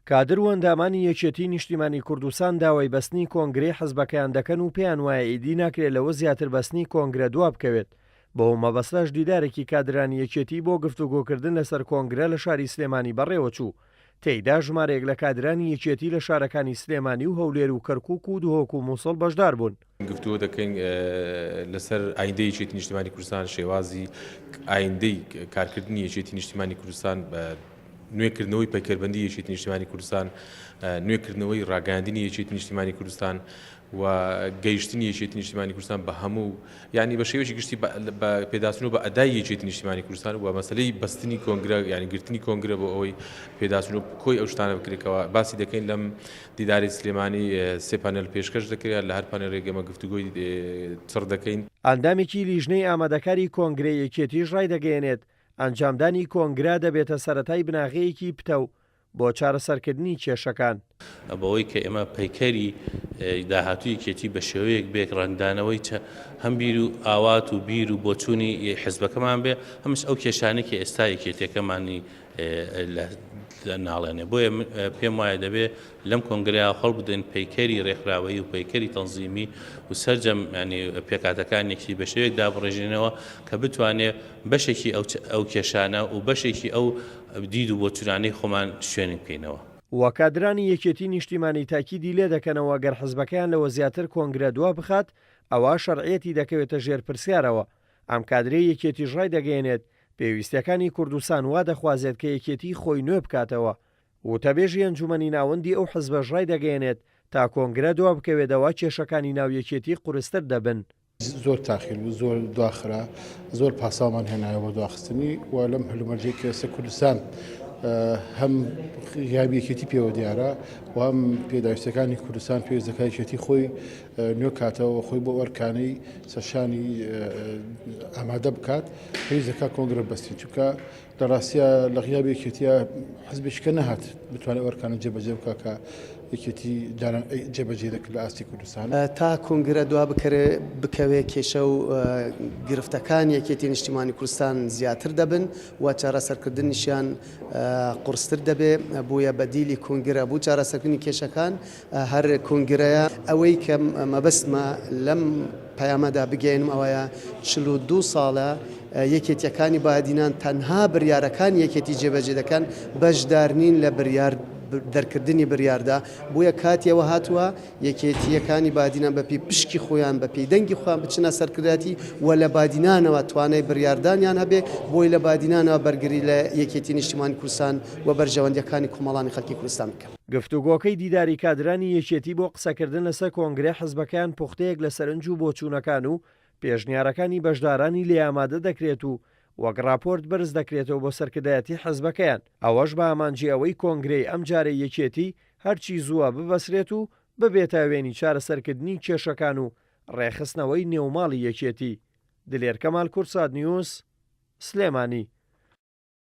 کادر و ئەندامانی یەکێتی نیشتیمانی کوردستان داوای بەستنی کۆنگرەی حەزبەکەیان دەکەن و پێیان وایە ئیدی ناکرێت لەوە زیاتر بەستنی کۆنگرە دوا بکەوێت. بەو مەبەستەش دیدارێکی کادرانی یەکێتی بۆ گفتوگۆکردن لەسەر کۆنگرە لە شاری سلێمانی بەڕێوە چوو. تێیدا ژمارەیەک لە کادرانی یەکێتی لە شارەکانی سلێمانی و هەولێر و کەرکووک و دوهۆک و مووسڵ بەشدار بوون. گفتووە دەکەین لەسەر ئایندەی یەکێتی نیشتیمانی کوردستان، شێوازی ئایندەی کارکردنی یەکێتی نیشتیمانی کوردستان، نوێکردنەوەی پەیکەربەندی یەکێتی نیشتیمانی کوردستان، نوێکردنەوەی ڕاگەاندنی یەکێتی نیشتیمانی کوردستان و گەیشتنی یەکێتی نیشتیمانی کوردستان بە هەموو، یعنی بە شێوەیەکی گشتی بە پێداچوون بە ئەدای یەکێتی نیشتیمانی کوردستان و مەسەلەی بەستنی کۆنگرە، یعنی گرتنی کۆنگرە بۆ ئەوەی پێداچوون و کۆی ئەو شتانە بکرێتەوە. باسی دەکەین لەم دیداری سلێمانی سێ پانێل پێشکەش دەکرێت، لە هەر پانێلێک ئێمە گفتوگۆی چڕ دەکەین. ئەندامێکی لیژنەی ئامادەکاری کۆنگرەی یەکێتیش ڕای دەگەیەنێت ئەنجامدانی کۆنگرا دەبێتە سەرەتای بناغەیەکی پتە و بۆ چارەسەرکردنی کێشەکان. بەوەی کە ئێمە پەیکەری داهاتووی یەکێتی بە شێوەیەک بێک ڕنگدانەوەی هەم بیر و ئاوات و بیر و بۆچوونی حیزبەکەمان بێ، هەمش ئەو کێشانێکی ئێستا یەکێتیەکەمانی ناڵێنێ. بۆیە پێم وایە دەبێت لەم کۆنگرەیە هەڵ بدەین پەیکەری ڕێکخراوەیی و پەیکەری تەنزیمی و سەرجەم ینی پێکاتەکانێکی بە شێوەیەک دابڕێژێنەوە کە بتوانێت بەشێکی ئەو کێشانە و بەشێکی ئەو دید و بۆچوونانەی خۆمان شوێنی بکەینەوە. وە کادرانی یەکێتی نیشتیمانی تاکیدی لێ دەکەنەوە گەر حەزبەکەیان لەوە زیاتر کۆنگرە دوا بخات ئەوە شەرعیەتی دەکەوێتە ژێر پرسیارەوە. ئەم کادرەی یەکێتی ژای دەگەیەنێت پێویستیەکانی کوردستان وا دەخوازێت کە یەکێتی خۆی نوێ بکاتەوە و تەبێژی ئەنجومەنی ناوەندی ئەو حەزبە ژای دەگەیەنێت تا کۆنگرە دوا بکەوێتەوە کێشەکانی ناو یەکێتی قورستر دەبن. زۆر تاخیر و زۆر دواخرا، زۆر پاسامان هێنایەوە بۆ دواخستنی و لەم هەلومەرجەی کە ئێستا کوردستان هەم غیابی یەکێتی پێوە دیارە و هەم پێداویستەکانی کوردستان پێویستەکانی یەکێتی خۆی نوێ کاتەوە، خۆی بۆ ئەرکانەی سەرشانی ئامادە بکات، پێویستەکە کۆنگرە بەستی، چونکە لە ڕاستیە لە غیابی یەکێتیە حەزبێکە نەهات بتوانێت ئەرکانە جێبەجێ بکات کە یەکێتی جێبەجێ دەکرد لە ئاستی کوردستان. تا کۆنگرە دوا بکەوێت کێشە و گرفتەکان یەکێتی نیشتیمانی کوردستان زیاتر دەبن و چارەسەرکردنیشیان قورستر دەبێ. بۆیە بەدیلی کۆنگرە بوو چارەسەرکردنی کێشەکان هەر کۆنگرەیە. ئەوەی کە مەبەستمە لەم پەیامەدا بگەینم ئەوەیە 42 ساڵە یەکێتیەکانی بەهادینان تەنها بڕیارەکان یەکێتی جێبەجێ دەکەن، بەشدارنین لە بڕیار دەرکردنی بڕیاردا. بۆیە کاتیەوە هاتووە یەکێتیەکانی بادینان بەپی پشکی خۆیان بەپی دەنگی خۆیان بچنە سەرکرداتی و لە بادینانەوە توانای بڕیاردانیان هەبێ بۆی لە بادینانەوە بەرگری لە یەکێتی نیشتیمانی کوردستان و بەرژەوەندیەکانی کۆمەڵانی خەڵکی کوردستان بکەن. گفتوگۆکەی دیداری کادرانی یەکێتی بۆ قسەکردن لەسەر کۆنگرە حەزبەکەیان پوختەیەک لە سەرنج و بۆچوونەکان و پێشنیارەکانی بەشدارانی لێ ئامادە دەکرێت و وەک راپۆرت بەرز دەکرێتەوە بۆ سەرکردایەتی حەزبەکەیان. ئەوەش بە ئامانجی ئەوەی کۆنگرەی ئەم جارەی یەکێتی هەرچی زووە ببەسرێت و ببێتە وێنی چارەسەرکردنی کێشەکان و ڕێخستنەوەی نێوماڵی یەکێتی. دلێر کەمال کورساد نیوز، سلێمانی.